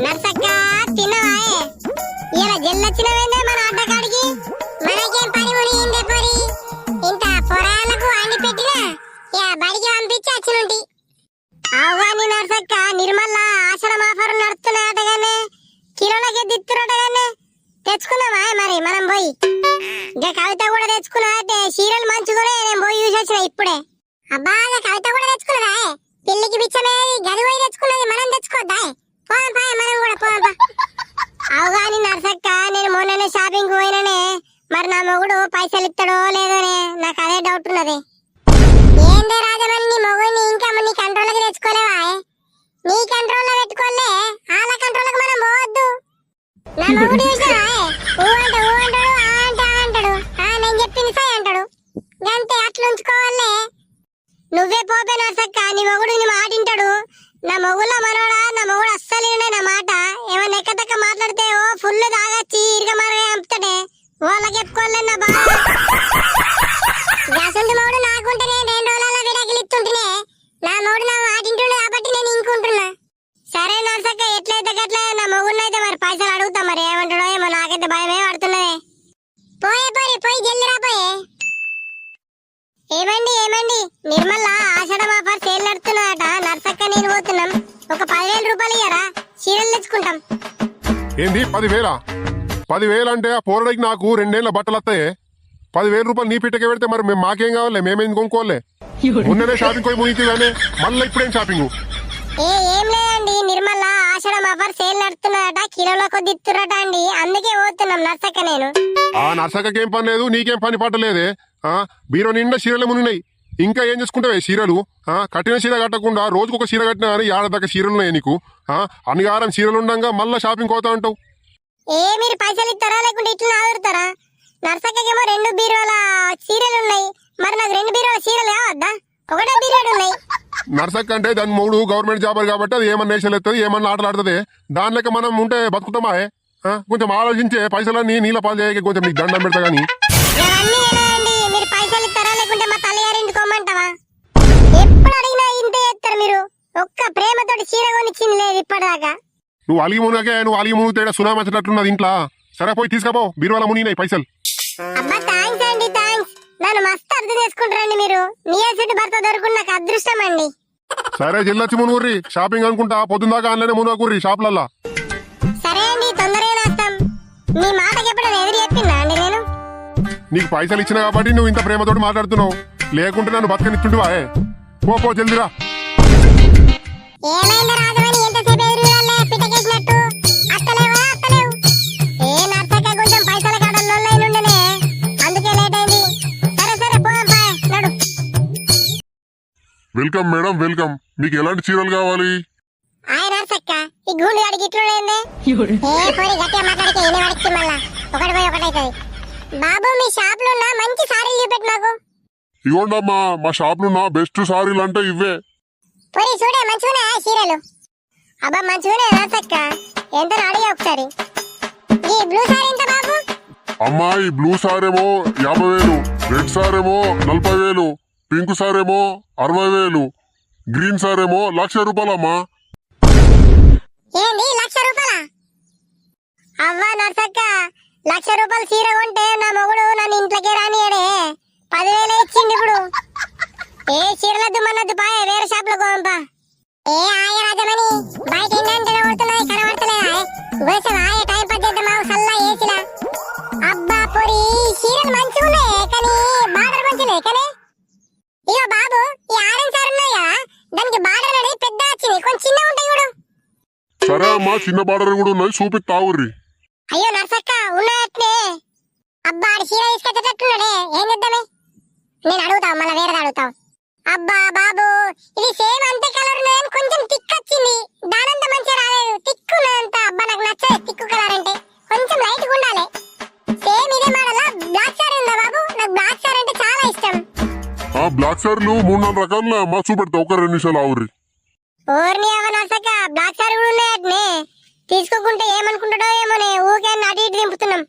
నర్సక్క తిన్నవాయే ఇలా జల్లొచ్చినవేందే మన అడ్డకాడికి మనకేం పని మునిగిందే పోరి ఇంత పొరాలకు అండి పెట్టినా బడికి పంపించి వచ్చినుంటి అవగాని నర్సక్క నిర్మల్ల ఆశ్రమ ఆఫర్ నడుస్తున్నాయటగానే కిలోలకే దిత్తురటగానే తెచ్చుకున్నామా మరి మనం పోయి ఇంకా కవిత కూడా తెచ్చుకున్నా అంటే సీరియల్ మంచుకునే నేను పోయి చూసి వచ్చిన ఇప్పుడే అబ్బా కవిత కూడా తెచ్చుకున్నదా పెళ్లికి బిచ్చమేది గది పోయి తెచ్చుకున్నది మనం తెచ్చుకోద్దా పోదాం మనం కూడా పోదాం అవగాని నర్సక్క నేను మొన్ననే షాపింగ్ పోయిననే మరి నా మొగుడు పైసలు ఇస్తాడో లేదోనే నాకు అదే డౌట్ ఉన్నది ఏందే రాజమని నీ మొగుడిని ఇంకా నీ కంట్రోల్కి తెచ్చుకోలేవా నీ కంట్రోల్లో పెట్టుకోలే వాళ్ళ కంట్రోల్కి మనం పోవద్దు నా మొగుడు చూసావా ఊ అంటాడు నేను చెప్పింది సై అంటాడు గంతే అట్లా ఉంచుకోవాలే నువ్వే పోపే నర్సక్క నీ మొగుడు నీ మాట వింటాడు నా మొగుళ్ళ మనోడా నా మొగుడు అస్సలు నా మాట ఏమన్నా ఎక్కతక్క మాట్లాడితే ఓ ఫుల్ తాగచ్చి ఇరుగ మరగా చంపుతాడే వాళ్ళకి చెప్పుకోలే నా బాధ అసలు మొగుడు నాకుంటేనే 2 రోజుల విడాకులు ఇస్తుంటేనే నా మొగుడు నా మాట వింటుండే కాబట్టి నేను ఇంకుంటున్నా సరే నర్సక్క ఎట్లయితే గట్లే నా మొగుడినైతే మరి పైసలు అడుగుతా మరి ఏమంటాడో ఏమో నాకైతే భయమే పడుతున్నదే పోయి జల్దిరా పోయే ఏమండి నిర్మల ఆషాఢ ఆఫర్ సేల్ నడుతున్నదట నర్సక్క నేను పోతున్నాం ఒక 10,000 రూపాయలు ఇయ్యరా చీరలు తెచ్చుకుంటాం ఏంది 10,000 అంటే ఆ పోరడికి నాకు 2 ఏళ్ల బట్టలు వస్తాయి 10,000 రూపాయలు నీ పిట్టకే పెడితే మరి మాకేం కావాలి మేమేం కొనుక్కోవాలి మొన్ననే షాపింగ్ పోయి మునిగితేగానే మళ్ళీ ఇప్పుడేం షాపింగ్ ఏం లేదండి నిర్మల ఆషాఢ ఆఫర్ సేల్ నడుతున్నదట కిలోల కొద్ది ఇస్తురట అండి అందుకే పోతున్నాం నర్సక్క నేను ఆ నర్సక్కకేం పని లేదు నీకేం పని పట్టలేదే బీరో నిండా చీరలే మునిగినాయి ఇంకా ఏం చేసుకుంటావే చీరలు కట్టిన చీర కట్టకుండా రోజుకొక చీర కట్టినా కానీ ఏడాదక్క చీరలున్నాయి నీకు అనిగారం చీరలు ఉండగా మళ్ళా షాపింగ్ పోతా ఉంటావు మీరు పైసలు ఇస్తారా లేకుంటే ఇట్లా ఆదురుతారా నర్సక్కకేమో 2 బీరువాల చీరలు ఉన్నాయి మరి నాకు 2 బీరువాల చీరలు కావద్దా ఒకటే బీరువాడు ఉన్నాయి నర్సక్క అంటే దాని మూడు గవర్నమెంట్ జాబర్ కాబట్టి అది ఏమన్నా నేషనల్ ఎత్తది ఏమన్నా ఆటలు ఆడుతుంది దాని లెక్క మనం ఉంటే బతుకుతామా కొంచెం ఆలోచించే పైసలన్నీ నీళ్ళ పాలు చేయక కొంచెం నీకు దండం పెడతా గానీ మీరు పైసలు ఇస్తారా లేకుంటే మా తల్లిగారింటికి కొమ్మంటావా ఎప్పుడు అడిగినా ఇంతే చేస్తారు మీరు ఒక్క ప్రేమతోటి చీర కొనిచ్చింది లేదు ఇప్పటిదాకా నువ్వు అలిగి మునిగితే సునామీ వచ్చినట్టున్నది ఇంట్లో సరే పోయి తీసుకపో బీరువాల మునిగినాయి పైసలు అబ్బా థ్యాంక్స్ అండి థ్యాంక్స్ నన్ను మస్తు అర్థం చేసుకుంటారండి మీరు నియర్ భర్త దొరుకుని నాకు అదృష్టం అండి సరే జిల్లొచ్చి మునుగుర్రి షాపింగ్ అనుకుంటా పొద్దుందాకా ఆన్లైన్ మునుగుర్రి షాపులల్లా సరే అండి తొందరగా వస్తాం మీ మాటకి ఎప్పుడైనా ఎదురు చెప్పిందా అండి నేను నీకు పైసలు ఇచ్చిన కాబట్టి నువ్వు ఇంత ప్రేమతోటి మాట్లాడుతున్నావు లేకుంటే నన్ను బతకనిస్తుంటివా పో జల్దిరా ఏమైంది రాజమని ఎంతసేపు ఎదురు పిటకేసినట్టు అత్తలేవు ఏ నర్సక్క కొంచెం పైసల కాడల్లో ఉండనే అందుకే లేట్ అయింది సరే పోదాం నడు వెల్కమ్ మేడం వెల్కమ్ మీకు ఎలాంటి చీరలు కావాలి నర్సక్క ఈ గుండు గాడికి ఇట్లుండే పోయి గట్టిగా మాట్లాడితే ఈయన వాడికి మళ్ళా ఒకటి పోయి ఒకటైతుంది బాబు మీ షాప్ లో ఉన్న మంచి సారీలు చూపెట్టు మాకు ఇవ్వండమ్మా మా షాప్ లో ఉన్న బెస్ట్ సారీలు అంటే ఇవే పోయి చూడే మంచిగా చీరలు అబ్బా మంచిగానే నర్సక్క ఎంత అడిగా ఒకసారి ఈ బ్లూ సారీ ఎంత బాబు అమ్మా ఈ బ్లూ సారేమో 50,000 రెడ్ సారేమో 40,000 పింక్ సారేమో 60,000 గ్రీన్ సారేమో 1,00,000 రూపాయలమ్మా ఏంది 1,00,000 రూపాయలా అవ్వా నర్సక్క 1,00,000 రూపాయలు చీర కొంటే నా మొగుడు నన్ను ఇంట్లోకే రానియడే 10,000 ఇచ్చింది ఇప్పుడు ఏ చీరలద్దు మనద్దు పాయ వేరే షాప్ లో కోంపా ఏ ఆయ రాజమని బయట ఏంటంటే కొడుతున్నాయి కనబడతలేదా గోసం ఆయ టైం పద్ధతి మాకు సల్లా ఏసిలా అబ్బా పొరి చీరలు మంచిగా ఉన్నాయి కానీ బార్డర్ మంచిలే కానీ ఇగో బాబు ఈ ఆరెంజ్ సార్ ఉన్నాయి కదా దానికి బార్డర్ అనేది పెద్ద వచ్చింది కొంచెం చిన్న ఉంటాయి చూడు సరే అమ్మా చిన్న బార్డర్ కూడా ఉన్నాయి చూపిస్తావుర్రి అయ్యో నర్సక్క ఉన్నాయట్నే అబ్బా ఆడి చీర తీసుకొచ్చేటట్టున్నాడే ఏం చేద్దామే నేను అడుగుతావు మళ్ళీ వేరేది అడుగుతావు అబ్బా బాబు ఇది సేమ్ అంతే కలర్ ఉన్నదని కొంచెం టిక్ వచ్చింది దానంత మంచిగా రాలేదు టిక్ ఉన్నదంతా అబ్బా నాకు నచ్చదు టిక్ కలర్ అంటే కొంచెం లైట్ గా ఉండాలి సేమ్ ఇదే మోడల్ బ్లాక్ సారీ ఉందా బాబు నాకు బ్లాక్ సారీ అంటే చాలా ఇష్టం బ్లాక్ సారీలు 3-4 రకాలు అమ్మా చూపెడతా ఒక 2 నిమిషాలు ఆవుర్రి ఓర్ని అవ నర్సక్క బ్లాక్ సారీ కూడా ఉన్నాయట్నే తీసుకోకుంటే ఏమనుకుంటాడో ఏమోనే ఊకే అటు ఇటు దింపుతున్నాం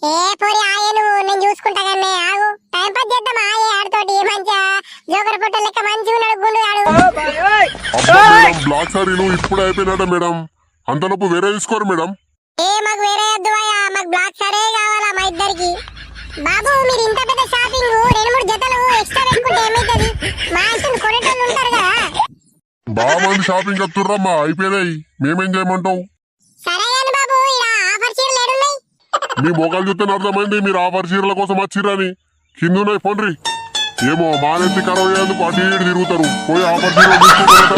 ఏ పోరి ఆయను నేను చూసుకుంటా కానీ ఆగు టైం పాస్ చేద్దాం ఆయ ఆడితోటి మంచిగా జోకర్ ఫోటో లెక్క మంచిగా ఉన్నాడు గుండు ఆడు బ్లాక్ సారీలు ఇప్పుడు అయిపోయినాట మేడం అంతలోపు వేరే తీసుకోరు మేడం. ఏ మాకు వేరే వద్దు అయ్యా, మాకు బ్లాక్ సారే కావాలా మా ఇద్దరికి. బాబు మీరు ఇంత పెద్ద షాపింగ్ 2-3 జతలు ఎక్స్ట్రా పెట్టుకుంటే ఏమైతుంది? మా ఇంటిని కొనేటోళ్ళు ఉంటారు కదా. బాగా మంది షాపింగ్ వస్తుర్రమ్మా, అయిపోయినాయి. మేమేం చేయమంటావు? సరే కానీ బాబు ఇలా ఆఫర్ చీరలు ఏడున్నాయి? మీ మొక్కలు చూస్తే అర్థమైంది మీరు ఆఫర్ చీరల కోసం వచ్చిర్రని. కిందున్నాయి పోండ్రి. ఏమో మానెత్తి ఖరాబ్ అయ్యేందుకు అటు ఇటు తిరుగుతారు. పోయి ఆఫర్ చీరలు తీసుకుంటారు.